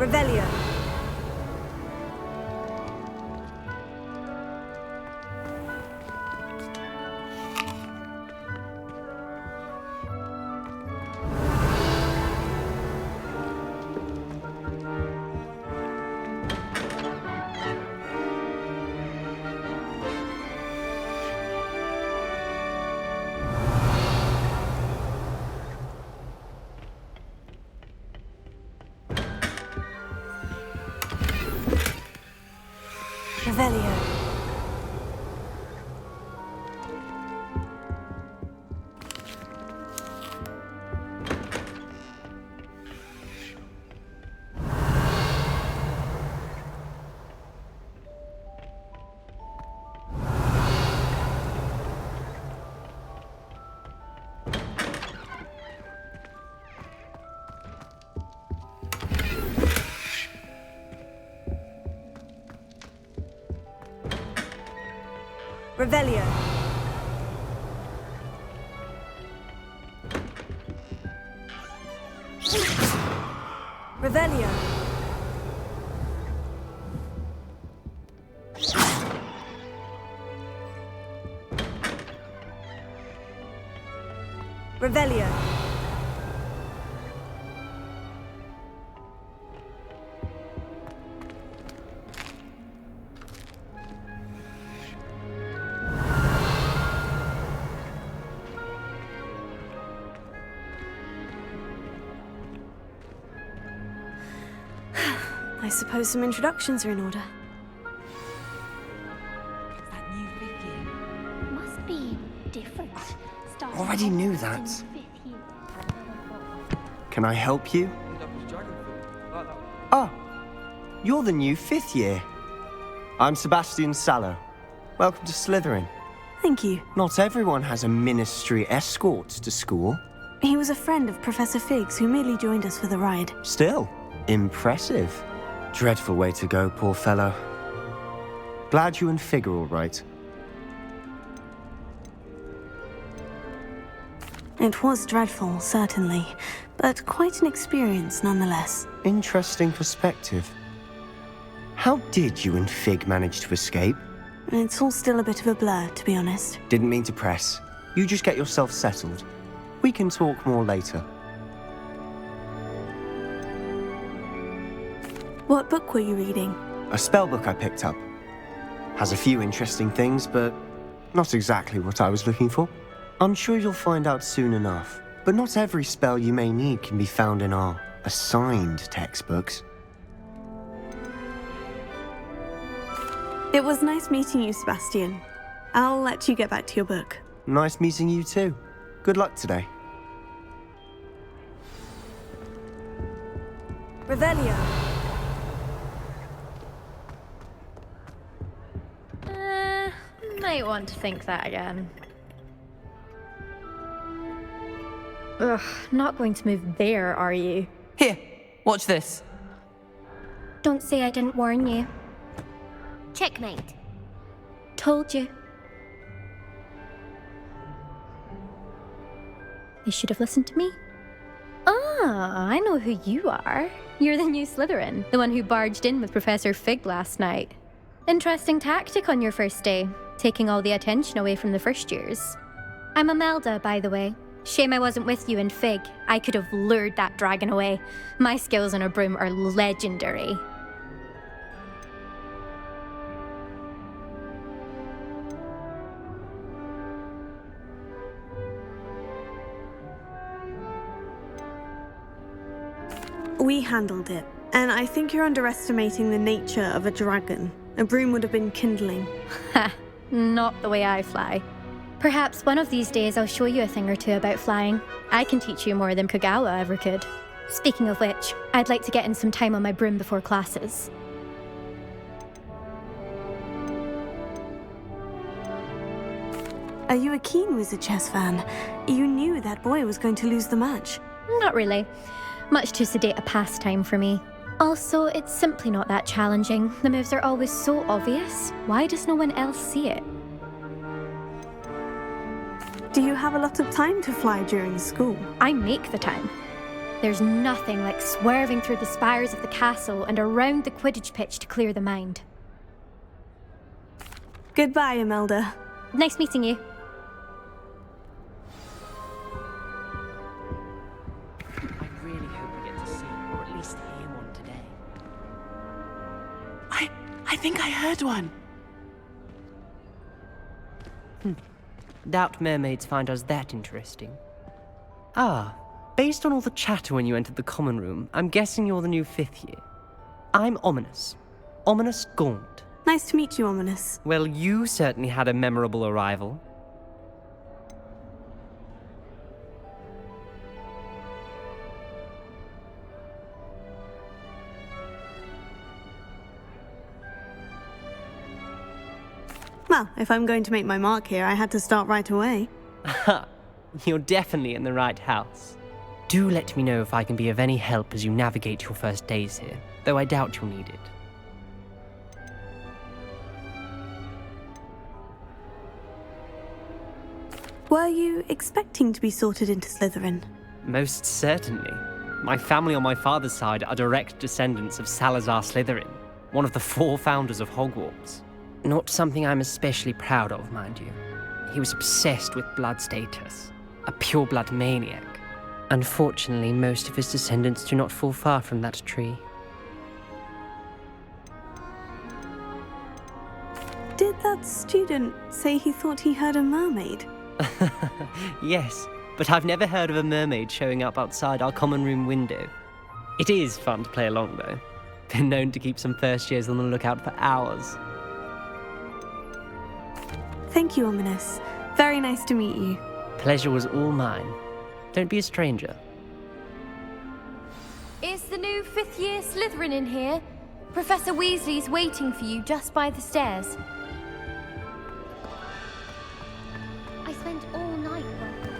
Revelio. Revelio. Revelio. Revelio. Revelio. I suppose some introductions are in order. That new fifth year Must be different. Already knew that. Can I help you? Ah, you're the new fifth year. I'm Sebastian Sallow. Welcome to Slytherin. Thank you. Not everyone has a ministry escort to school. He was a friend of Professor Figgs who merely joined us for the ride. Still, impressive. Dreadful way to go, poor fellow. Glad you and Fig are all right. It was dreadful, certainly, but quite an experience nonetheless. Interesting perspective. How did you and Fig manage to escape? It's all still a bit of a blur, to be honest. Didn't mean to press. You just get yourself settled. We can talk more later. What book were you reading? A spellbook I picked up. Has a few interesting things, but not exactly what I was looking for. I'm sure you'll find out soon enough. But not every spell you may need can be found in our assigned textbooks. It was nice meeting you, Sebastian. I'll let you get back to your book. Nice meeting you too. Good luck today. Revelio. Might want to think that again. Ugh, not going to move there, are you? Here, watch this. Don't say I didn't warn you. Checkmate. Told you. They should have listened to me. Ah, I know who you are. You're the new Slytherin, the one who barged in with Professor Fig last night. Interesting tactic on your first day, taking all the attention away from the first years. I'm Imelda, by the way. Shame I wasn't with you in Fig. I could have lured that dragon away. My skills on a broom are legendary. We handled it, and I think you're underestimating the nature of a dragon. A broom would have been kindling. Ha, not the way I fly. Perhaps one of these days I'll show you a thing or two about flying. I can teach you more than Kagawa ever could. Speaking of which, I'd like to get in some time on my broom before classes. Are you a keen Wizard Chess fan? You knew that boy was going to lose the match. Not really. Much too sedate a pastime for me. Also, it's simply not that challenging. The moves are always so obvious. Why does no one else see it? Do you have a lot of time to fly during school? I make the time. There's nothing like swerving through the spires of the castle and around the Quidditch pitch to clear the mind. Goodbye, Imelda. Nice meeting you. I really hope we get to see, or at least hear one today. I think I heard one. Doubt mermaids find us that interesting. Ah, based on all the chatter when you entered the common room, I'm guessing you're the new 5th year. I'm Ominous. Ominous Gaunt. Nice to meet you, Ominous. Well, you certainly had a memorable arrival. Well, if I'm going to make my mark here, I had to start right away. You're definitely in the right house. Do let me know if I can be of any help as you navigate your first days here, though I doubt you'll need it. Were you expecting to be sorted into Slytherin? Most certainly. My family on my father's side are direct descendants of Salazar Slytherin, one of the 4 founders of Hogwarts. Not something I'm especially proud of, mind you. He was obsessed with blood status, a pure-blood maniac. Unfortunately, most of his descendants do not fall far from that tree. Did that student say he thought he heard a mermaid? Yes, but I've never heard of a mermaid showing up outside our common room window. It is fun to play along, though. Been known to keep some first years on the lookout for hours. Thank you, Ominous. Very nice to meet you. Pleasure was all mine. Don't be a stranger. Is the new 5th year Slytherin in here? Professor Weasley's waiting for you just by the stairs. I spent all night working.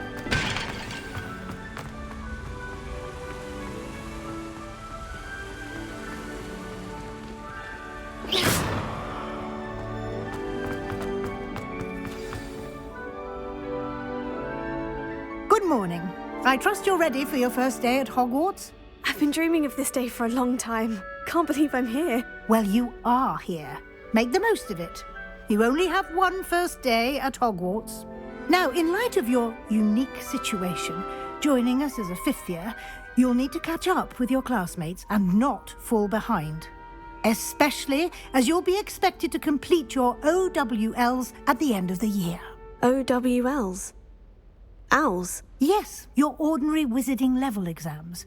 Good morning. I trust you're ready for your first day at Hogwarts? I've been dreaming of this day for a long time. Can't believe I'm here. Well, you are here. Make the most of it. You only have one first day at Hogwarts. Now, in light of your unique situation, joining us as a 5th year, you'll need to catch up with your classmates and not fall behind. Especially as you'll be expected to complete your OWLs at the end of the year. OWLs? Owls? Yes, your ordinary wizarding level exams.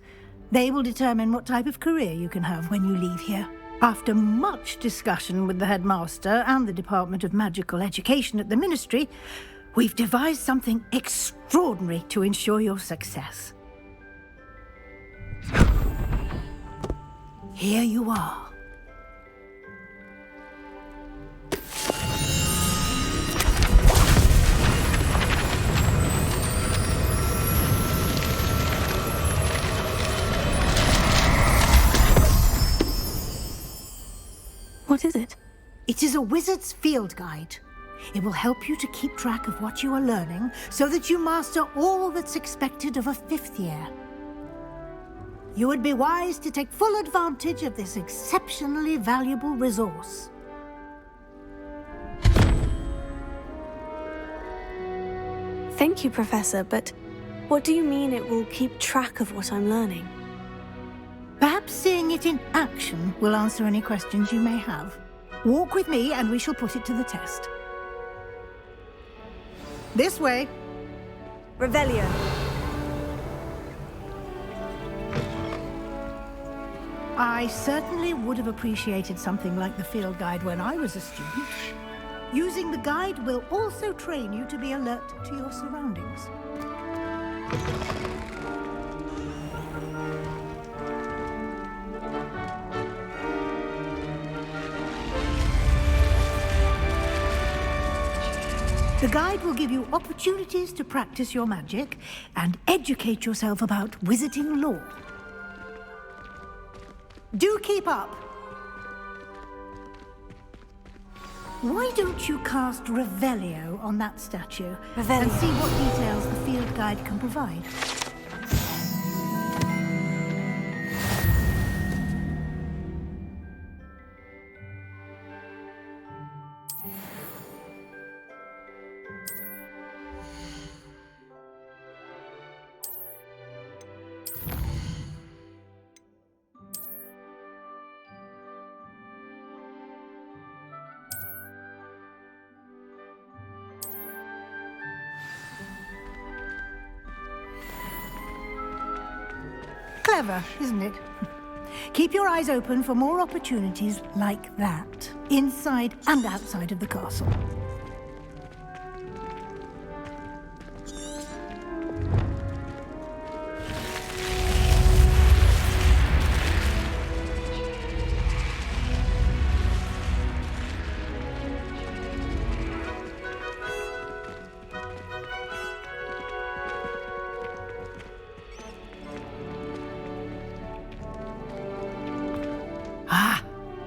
They will determine what type of career you can have when you leave here. After much discussion with the headmaster and the Department of Magical Education at the Ministry, we've devised something extraordinary to ensure your success. Here you are. What is it? It is a wizard's field guide. It will help you to keep track of what you are learning so that you master all that's expected of a 5th year. You would be wise to take full advantage of this exceptionally valuable resource. Thank you, Professor, but what do you mean it will keep track of what I'm learning? Perhaps seeing it in action will answer any questions you may have. Walk with me and we shall put it to the test. This way. Revelio. I certainly would have appreciated something like the field guide when I was a student. Using the guide will also train you to be alert to your surroundings. The guide will give you opportunities to practice your magic and educate yourself about wizarding lore. Do keep up! Why don't you cast Revelio on that statue and see what details the field guide can provide? Clever, isn't it? Keep your eyes open for more opportunities like that, inside and outside of the castle.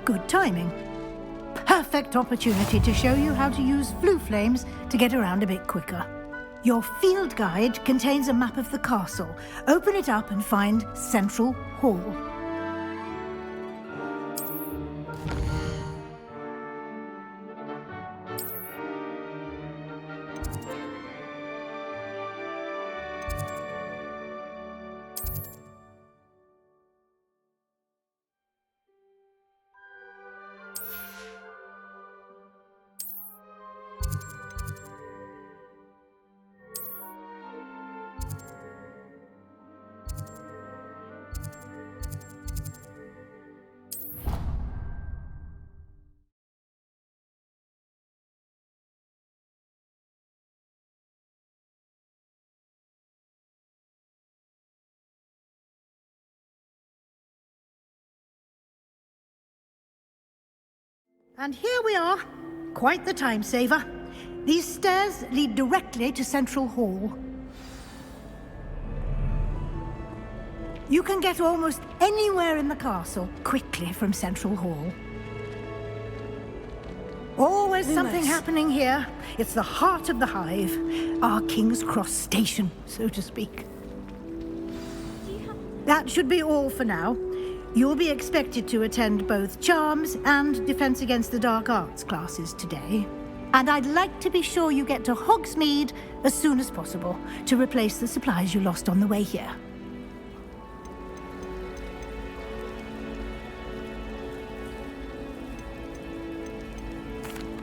Good timing. Perfect opportunity to show you how to use flue flames to get around a bit quicker. Your field guide contains a map of the castle. Open it up and find Central Hall. And here we are. Quite the time saver. These stairs lead directly to Central Hall. You can get almost anywhere in the castle quickly from Central Hall. Always something happening here. It's the heart of the hive. Our King's Cross station, so to speak. That should be all for now. You'll be expected to attend both Charms and Defense Against the Dark Arts classes today. And I'd like to be sure you get to Hogsmeade as soon as possible to replace the supplies you lost on the way here.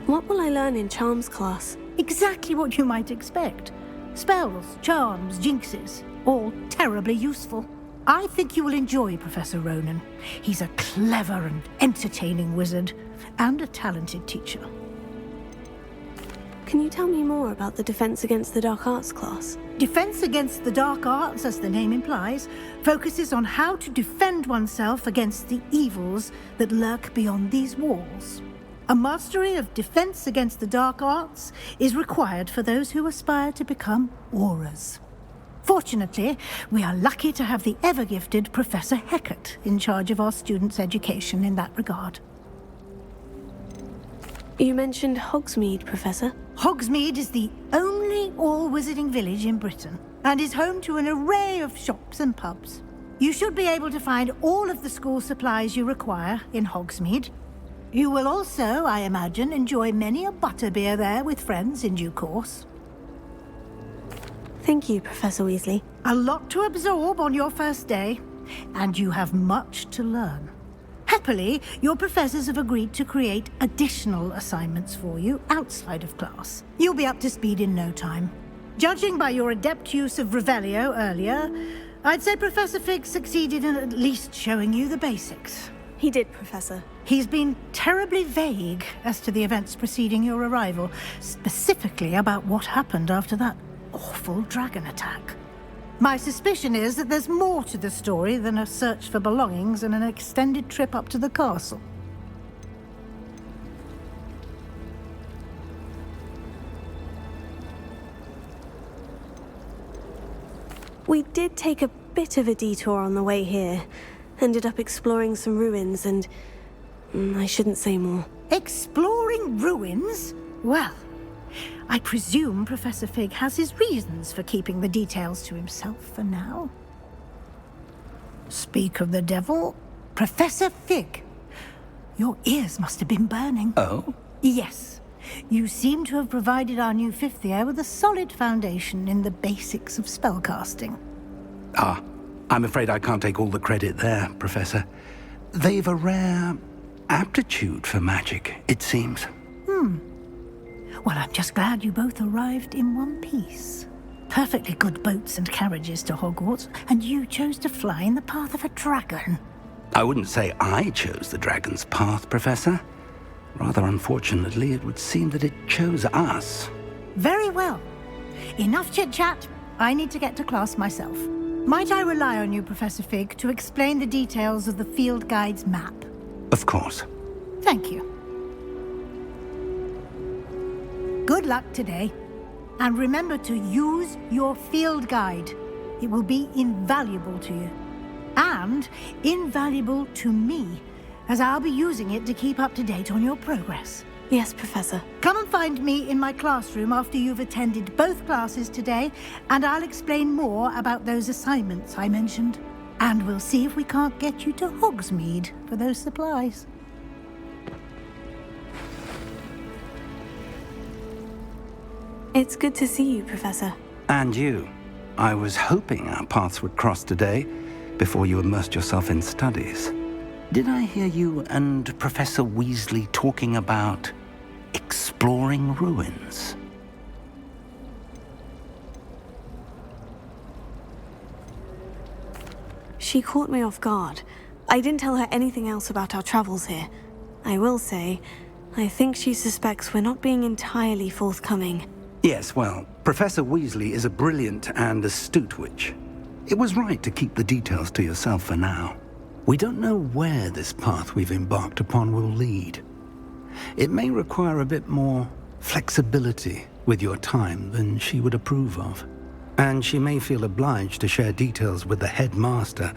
What will I learn in Charms class? Exactly what you might expect. Spells, charms, jinxes, all terribly useful. I think you will enjoy Professor Ronan. He's a clever and entertaining wizard, and a talented teacher. Can you tell me more about the Defense Against the Dark Arts class? Defense Against the Dark Arts, as the name implies, focuses on how to defend oneself against the evils that lurk beyond these walls. A mastery of Defense Against the Dark Arts is required for those who aspire to become auras. Fortunately, we are lucky to have the ever-gifted Professor Hecat in charge of our students' education in that regard. You mentioned Hogsmeade, Professor. Hogsmeade is the only all-wizarding village in Britain and is home to an array of shops and pubs. You should be able to find all of the school supplies you require in Hogsmeade. You will also, I imagine, enjoy many a butterbeer there with friends in due course. Thank you, Professor Weasley. A lot to absorb on your first day, and you have much to learn. Happily, your professors have agreed to create additional assignments for you outside of class. You'll be up to speed in no time. Judging by your adept use of Revelio earlier, I'd say Professor Fig succeeded in at least showing you the basics. He did, Professor. He's been terribly vague as to the events preceding your arrival, specifically about what happened after that awful dragon attack. My suspicion is that there's more to the story than a search for belongings and an extended trip up to the castle. We did take a bit of a detour on the way here. Ended up exploring some ruins and... I shouldn't say more. Exploring ruins? Well, I presume Professor Fig has his reasons for keeping the details to himself for now. Speak of the devil, Professor Fig. Your ears must have been burning. Oh? Yes. You seem to have provided our new fifth year with a solid foundation in the basics of spellcasting. Ah, I'm afraid I can't take all the credit there, Professor. They've a rare aptitude for magic, it seems. Well, I'm just glad you both arrived in one piece. perfectly good boats and carriages to Hogwarts, and you chose to fly in the path of a dragon. I wouldn't say I chose the dragon's path, Professor. Rather unfortunately, it would seem that it chose us. Very well. Enough chit-chat. I need to get to class myself. Might I rely on you, Professor Fig, to explain the details of the field guide's map? Of course. Thank you. Good luck today. And remember to use your field guide. It will be invaluable to you. And invaluable to me, as I'll be using it to keep up to date on your progress. Yes, Professor. Come and find me in my classroom after you've attended both classes today, and I'll explain more about those assignments I mentioned. And we'll see if we can't get you to Hogsmeade for those supplies. It's good to see you, Professor. And you. I was hoping our paths would cross today, before you immersed yourself in studies. Did I hear you and Professor Weasley talking about exploring ruins? She caught me off guard. I didn't tell her anything else about our travels here. I will say, I think she suspects we're not being entirely forthcoming. Yes, well, Professor Weasley is a brilliant and astute witch. It was right to keep the details to yourself for now. We don't know where this path we've embarked upon will lead. It may require a bit more flexibility with your time than she would approve of. And she may feel obliged to share details with the headmaster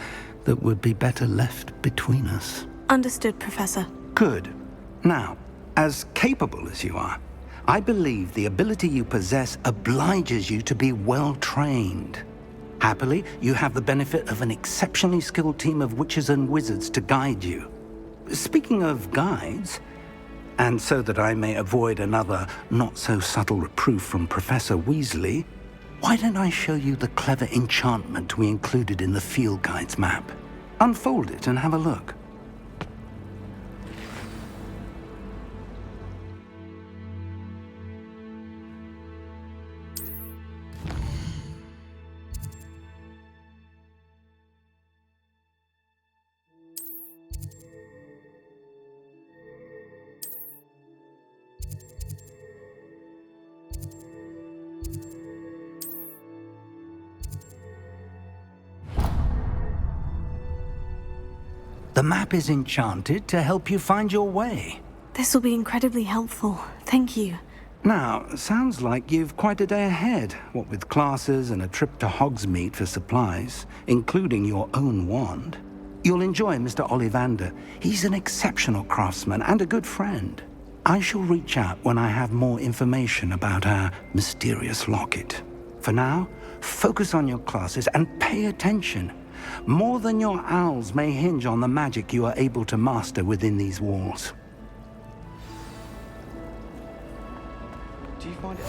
that would be better left between us. Understood, Professor. Good. Now, as capable as you are, I believe the ability you possess obliges you to be well trained. Happily, you have the benefit of an exceptionally skilled team of witches and wizards to guide you. Speaking of guides, and so that I may avoid another not-so-subtle reproof from Professor Weasley, why don't I show you the clever enchantment we included in the field guide's map? Unfold it and have a look. The map is enchanted to help you find your way. This will be incredibly helpful. Thank you. Now, sounds like you've quite a day ahead, what with classes and a trip to Hogsmeade for supplies, including your own wand. You'll enjoy Mr. Ollivander. He's an exceptional craftsman and a good friend. I shall reach out when I have more information about our mysterious locket. For now, focus on your classes and pay attention. More than your owls may hinge on the magic you are able to master within these walls. Do you find it...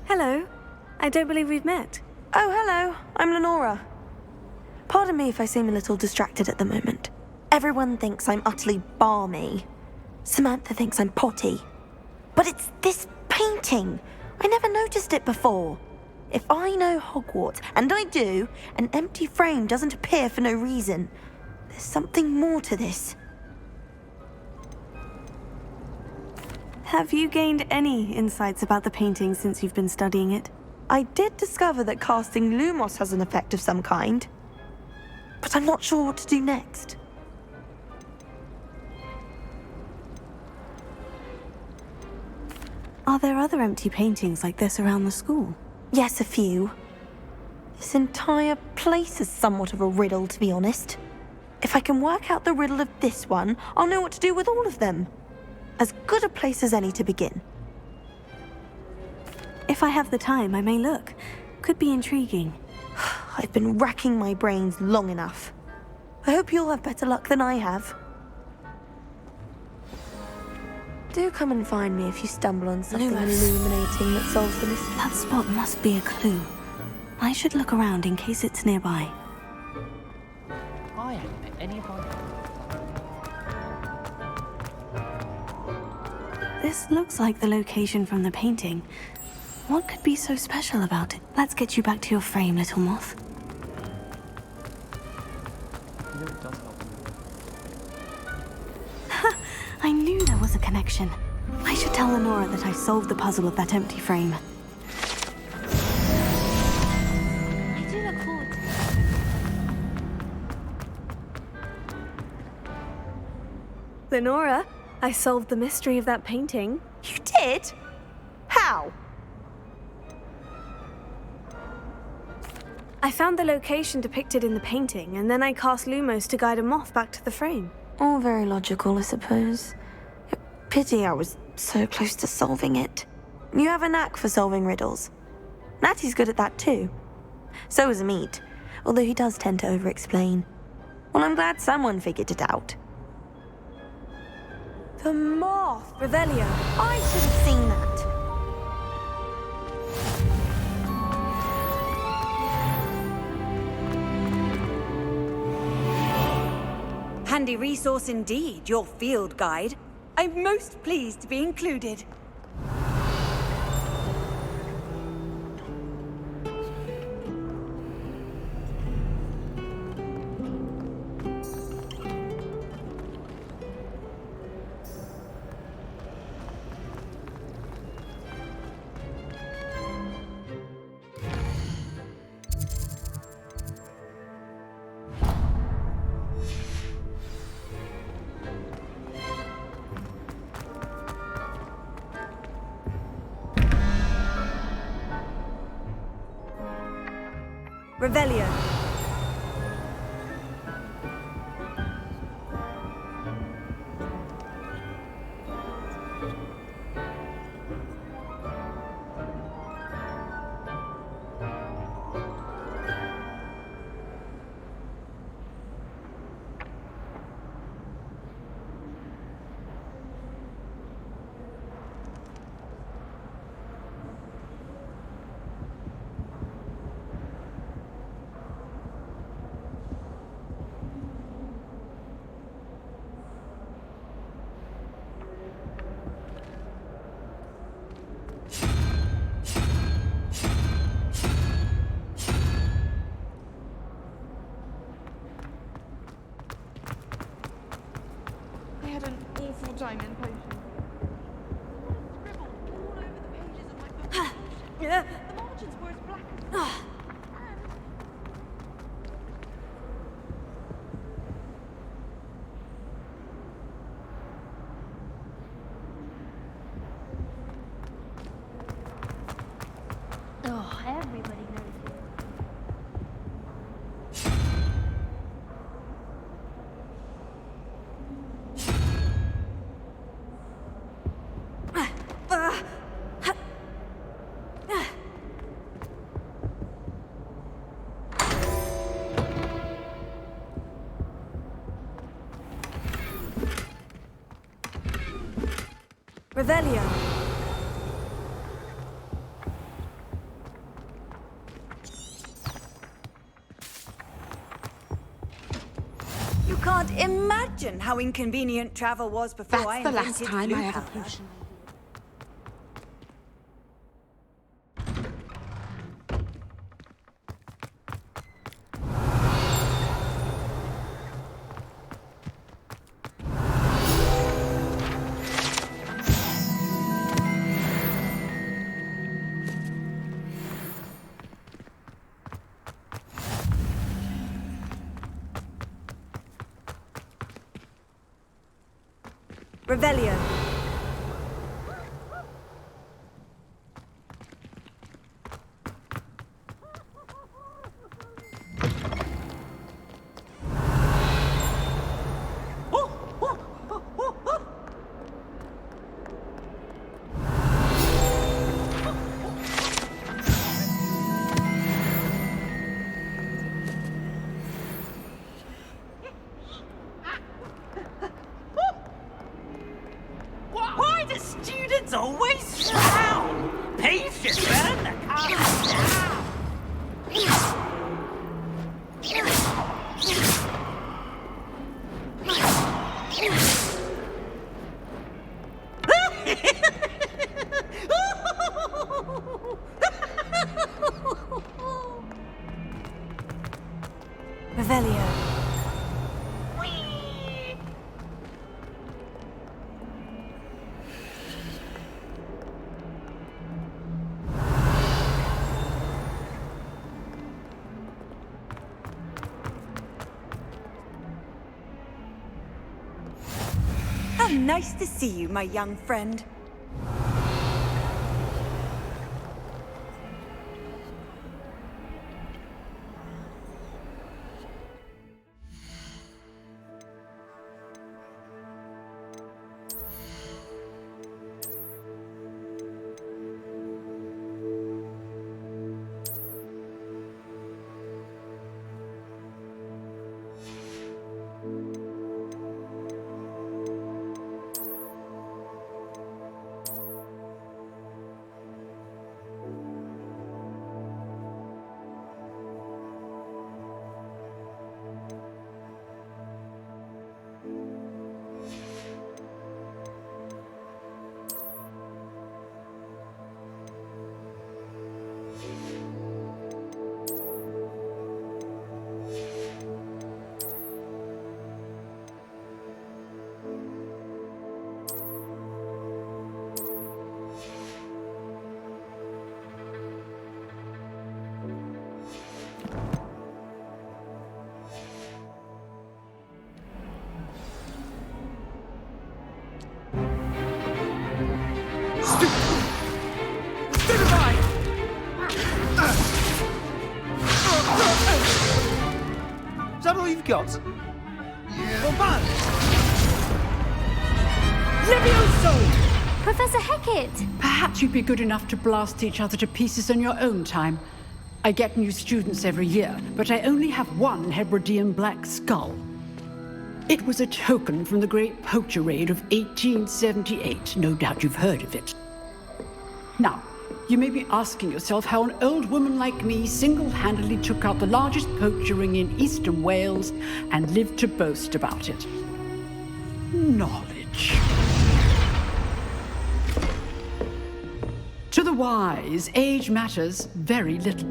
Hello. I don't believe we've met. Oh, hello. I'm Lenora. Pardon me if I seem a little distracted at the moment. Everyone thinks I'm utterly balmy. Samantha thinks I'm potty. But it's this painting. I never noticed it before. If I know Hogwarts, and I do, an empty frame doesn't appear for no reason. There's something more to this. Have you gained any insights about the painting since you've been studying it? I did discover that casting Lumos has an effect of some kind. But I'm not sure what to do next. Are there other empty paintings like this around the school? Yes, a few. This entire place is somewhat of a riddle, to be honest. If I can work out the riddle of this one, I'll know what to do with all of them. As good a place as any to begin. If I have the time, I may look. Could be intriguing. I've been racking my brains long enough. I hope you'll have better luck than I have. Do come and find me if you stumble on something Lumos. illuminating that solves the mystery. That spot must be a clue. I should look around in case it's nearby. I haven't met any of my... This looks like the location from the painting. What could be so special about it? Let's get you back to your frame, little moth. You know it does help. I knew there was a connection. I should tell Lenora that I solved the puzzle of that empty frame. I do look forward to it. Lenora, I solved the mystery of that painting. You did? How? I found the location depicted in the painting, and then I cast Lumos to guide a moth back to the frame. All very logical, I suppose. Pity I was so close to solving it. You have a knack for solving riddles. Natty's good at that too. So is Amit, although he does tend to over-explain. Well, I'm glad someone figured it out. The moth, Revelio. I should have seen that. Handy resource indeed, your field guide. I'm most pleased to be included. Revelio. I had an awful time in potion. Scribbled all over the pages of my book. The margins were as black as... Oh, everybody knows you. Revelio. You can't imagine how inconvenient travel was before I That's the invented last time blue I have a powder. potion. Revelio. Nice to see you, my young friend. Is that all you've got? Levioso! Professor Hecat! Perhaps you'd be good enough to blast each other to pieces in your own time. I get new students every year, but I only have one Hebridean black skull. It was a token from the Great Poacher Raid of 1878. No doubt you've heard of it. Now, you may be asking yourself how an old woman like me single-handedly took out the largest poacher ring in eastern Wales and lived to boast about it. Knowledge. To the wise, age matters very little.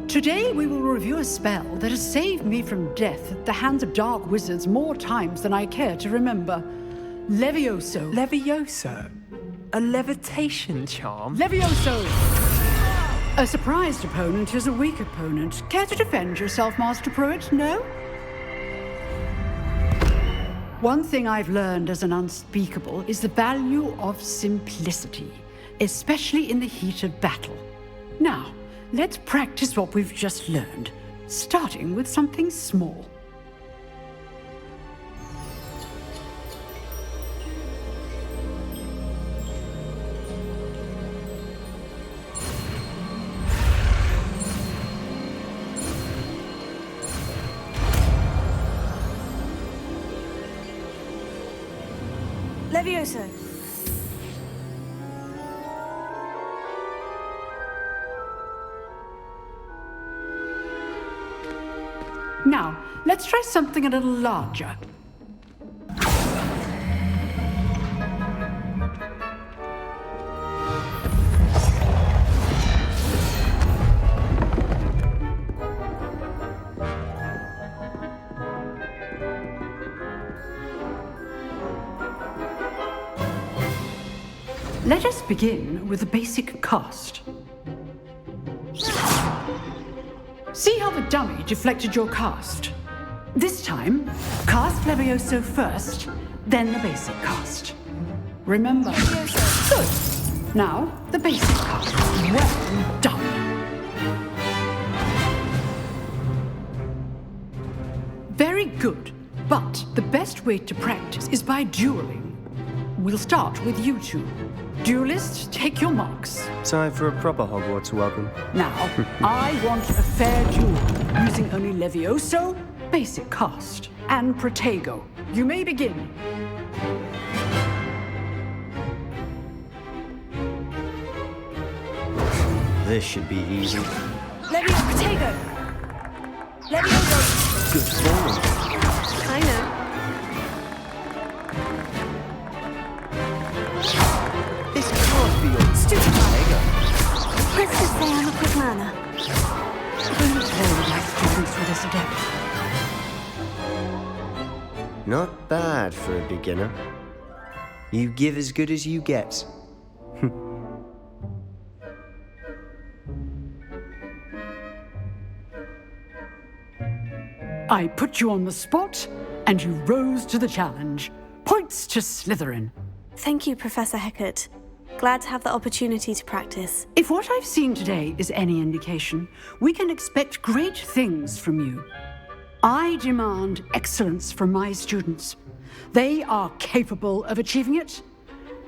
Today we will review a spell that has saved me from death at the hands of dark wizards more times than I care to remember. Levioso. Levioso? A levitation charm? Levioso! A surprised opponent is a weak opponent. Care to defend yourself, Master Pruitt? No? One thing I've learned as an unspeakable is the value of simplicity, especially in the heat of battle. Now, let's practice what we've just learned, starting with something small. Levioso. Now, let's try something a little larger. Let us begin with the basic cast. See how the dummy deflected your cast? This time, cast Levioso first, then the basic cast. Remember. Good. Now, the basic cast. Well done. Very good. But the best way to practice is by dueling. We'll start with you two. Duelists, take your marks. Time for a proper Hogwarts welcome. Now, I want a fair duel, using only Levioso, basic cast, and Protego. You may begin. This should be easy. Protego! Levioso! Good form. I know. This can't be your stupid Protego. Let's just say I'm a quick learner. Please hold my students for this adept. Not bad for a beginner. You give as good as you get. I put you on the spot, and you rose to the challenge. Points to Slytherin. Thank you, Professor Hecat. Glad to have the opportunity to practice. If what I've seen today is any indication, we can expect great things from you. I demand excellence from my students. They are capable of achieving it,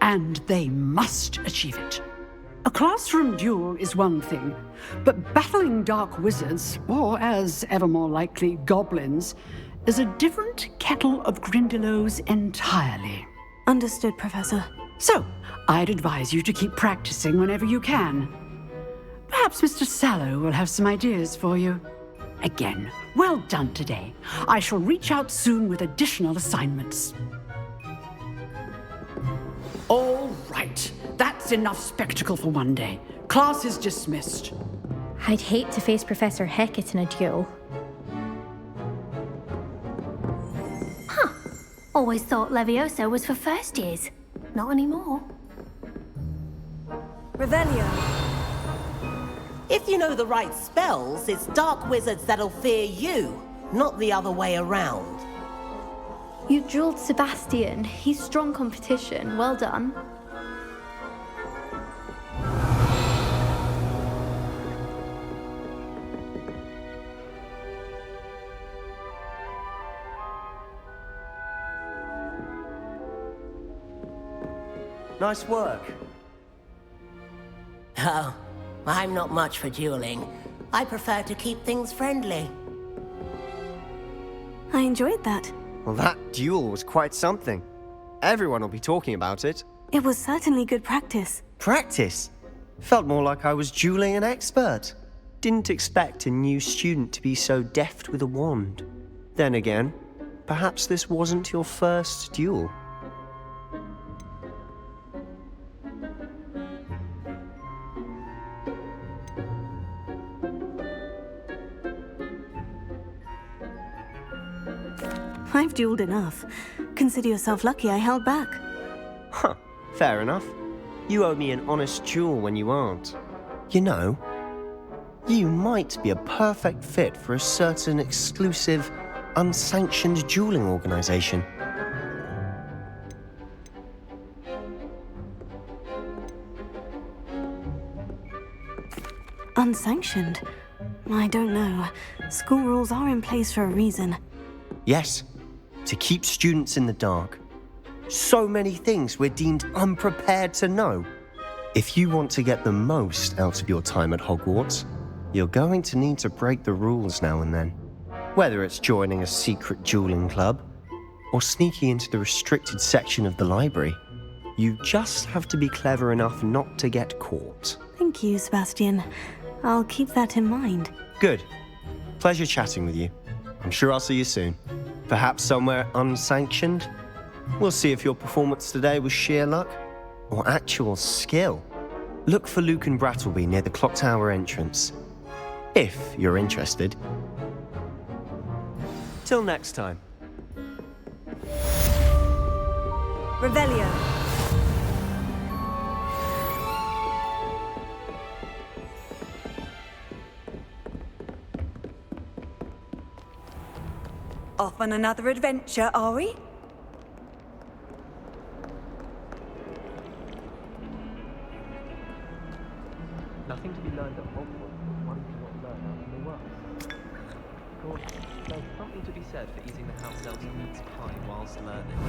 and they must achieve it. A classroom duel is one thing, but battling dark wizards, or as ever more likely, goblins, is a different kettle of Grindylows entirely. Understood, Professor. So, I'd advise you to keep practicing whenever you can. Perhaps Mr. Sallow will have some ideas for you. Again, well done today. I shall reach out soon with additional assignments. All right, that's enough spectacle for one day. Class is dismissed. I'd hate to face Professor Hecat in a duel. Always thought Leviosa was for first years. Not anymore. Revelio. If you know the right spells, it's dark wizards that'll fear you, not the other way around. You drilled Sebastian. He's strong competition. Well done. Nice work. Oh, I'm not much for dueling. I prefer to keep things friendly. I enjoyed that. Well, that duel was quite something. Everyone will be talking about it. It was certainly good practice. Practice? Felt more like I was dueling an expert. Didn't expect a new student to be so deft with a wand. Then again, perhaps this wasn't your first duel. I've dueled enough. Consider yourself lucky I held back. Huh, fair enough. You owe me an honest duel when you aren't. You know, you might be a perfect fit for a certain exclusive, unsanctioned dueling organization. Unsanctioned? I don't know. School rules are in place for a reason. Yes, to keep students in the dark. So many things we're deemed unprepared to know. If you want to get the most out of your time at Hogwarts, you're going to need to break the rules now and then. Whether it's joining a secret dueling club or sneaking into the restricted section of the library, you just have to be clever enough not to get caught. Thank you, Sebastian. I'll keep that in mind. Good. Pleasure chatting with you. I'm sure I'll see you soon. Perhaps somewhere unsanctioned? We'll see if your performance today was sheer luck or actual skill. Look for Luke and Brattleby near the Clock Tower entrance, if you're interested. Till next time. Revelio. Off on another adventure, are we? Nothing to be learned at Hogwarts that one cannot learn out in the world. Of course, there's something to be said for eating the house elf's meat pie whilst learning.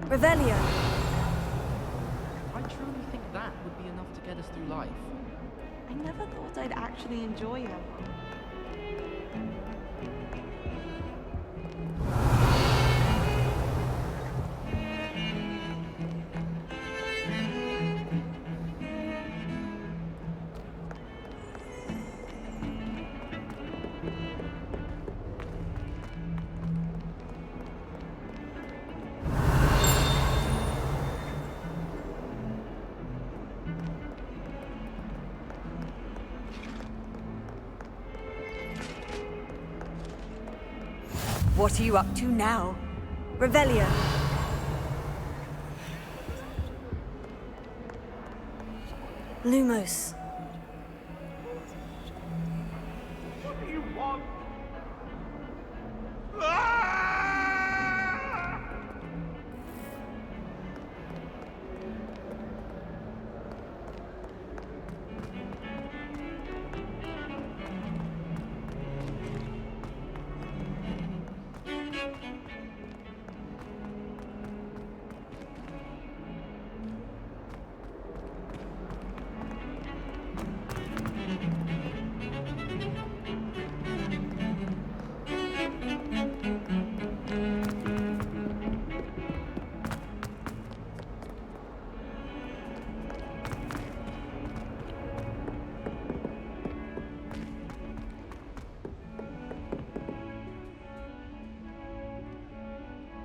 Revelio. I truly think that would be enough to get us through life. I never thought I'd actually enjoy her. What are you up to now? Revelio. Lumos.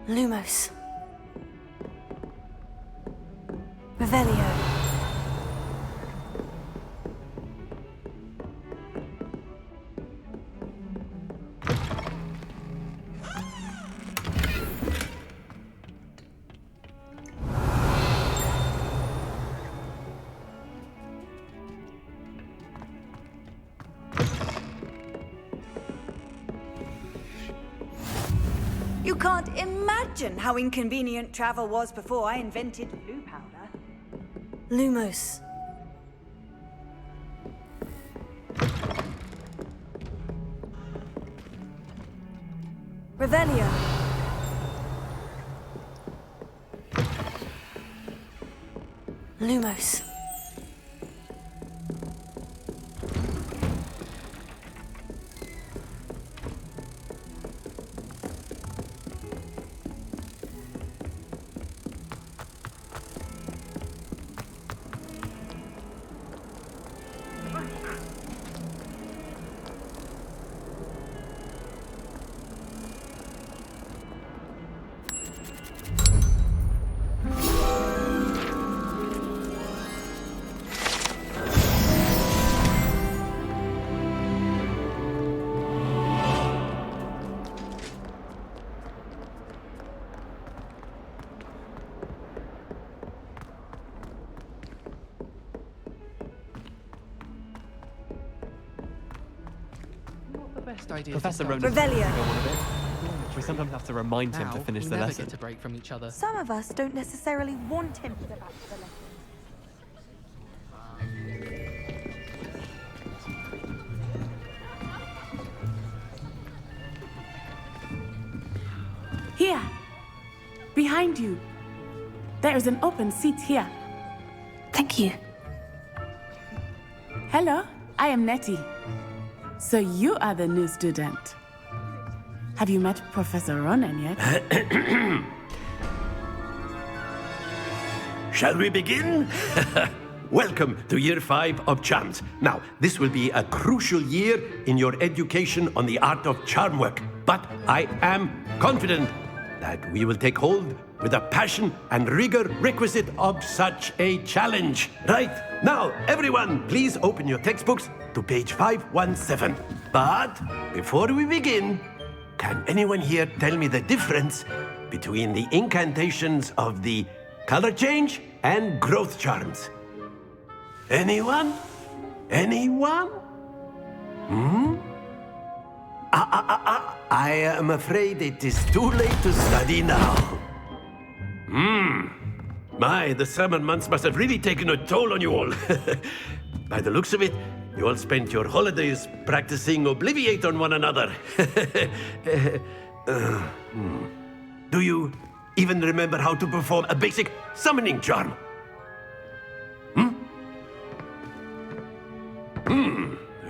Lumos. Revelio. You can't imagine how inconvenient travel was before I invented blue powder. Lumos. Revelio. Lumos. Best idea. Professor Ronan. Revelio. We sometimes have to remind him to finish we the never lesson. get to break from each other. Some of us don't necessarily want him to go back to the lesson. Here, behind you. There is an open seat here. Thank you. Hello, I am Nettie. So you are the new student. Have you met Professor Ronan yet? Shall we begin? Welcome to Year 5 of Charms. Now, this will be a crucial year in your education on the art of charm work. But I am confident that we will take hold with the passion and rigor requisite of such a challenge. Right, now, everyone, please open your textbooks to page 517. But before we begin, can anyone here tell me the difference between the incantations of the color change and growth charms? Anyone? Anyone? I am afraid it is too late to study now. My, the summer months must have really taken a toll on you all. By the looks of it, you all spent your holidays practicing Obliviate on one another. Do you even remember how to perform a basic summoning charm?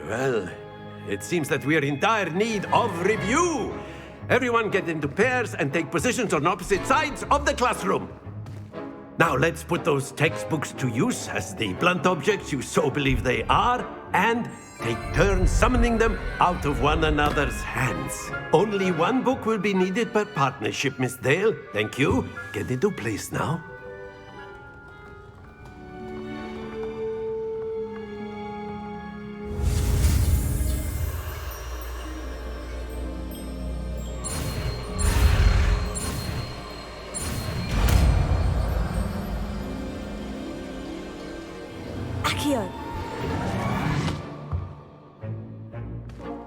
Well, it seems that we are in dire need of review. Everyone get into pairs and take positions on opposite sides of the classroom. Now let's put those textbooks to use as the blunt objects you so believe they are, and take turns summoning them out of one another's hands. Only one book will be needed per partnership, Miss Dale. Thank you. Get into place now.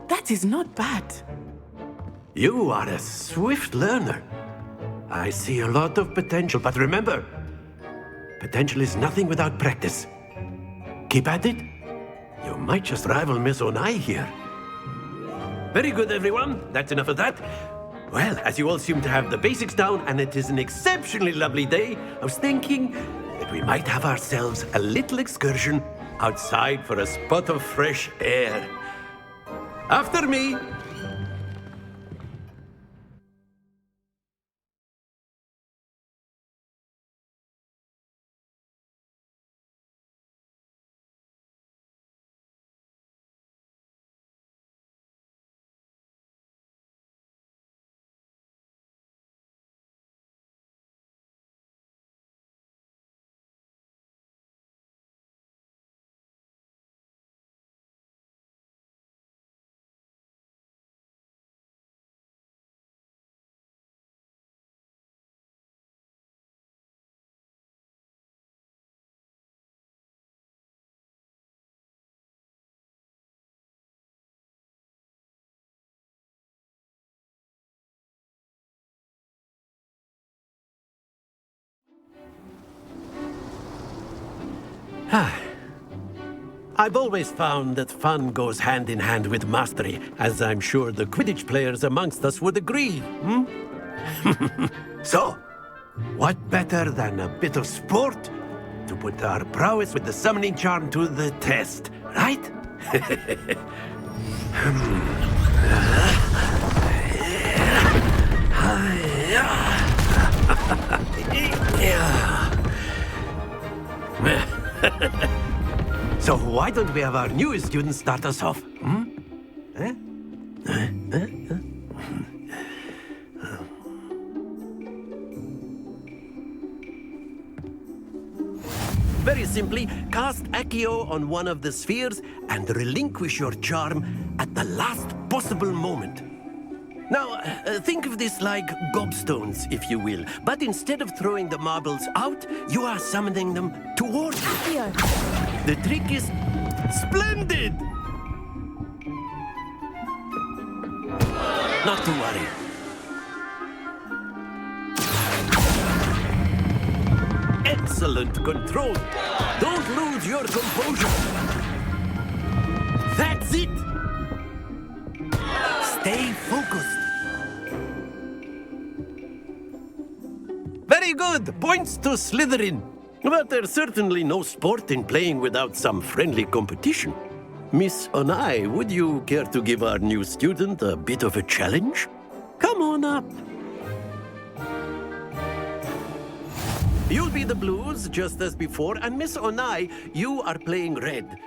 That is not bad. You are a swift learner. I see a lot of potential, but remember, potential is nothing without practice. Keep at it. You might just rival Miss Onai here. Very good, everyone. That's enough of that. Well, as you all seem to have the basics down and it is an exceptionally lovely day, I was thinking that we might have ourselves a little excursion outside for a spot of fresh air. After me. I've always found that fun goes hand in hand with mastery, as I'm sure the Quidditch players amongst us would agree. So, what better than a bit of sport to put our prowess with the summoning charm to the test, right? So why don't we have our newest student start us off? Very simply, cast Accio on one of the spheres and relinquish your charm at the last possible moment. Now, think of this like gobstones, if you will. But instead of throwing the marbles out, you are summoning them towards you. The trick is splendid! Not to worry. Excellent control. Don't lose your composure. That's it. Stay focused. Very good. Points to Slytherin. But there's certainly no sport in playing without some friendly competition. Miss Onai, would you care to give our new student a bit of a challenge? Come on up. You'll be the blues, just as before, and Miss Onai, you are playing red.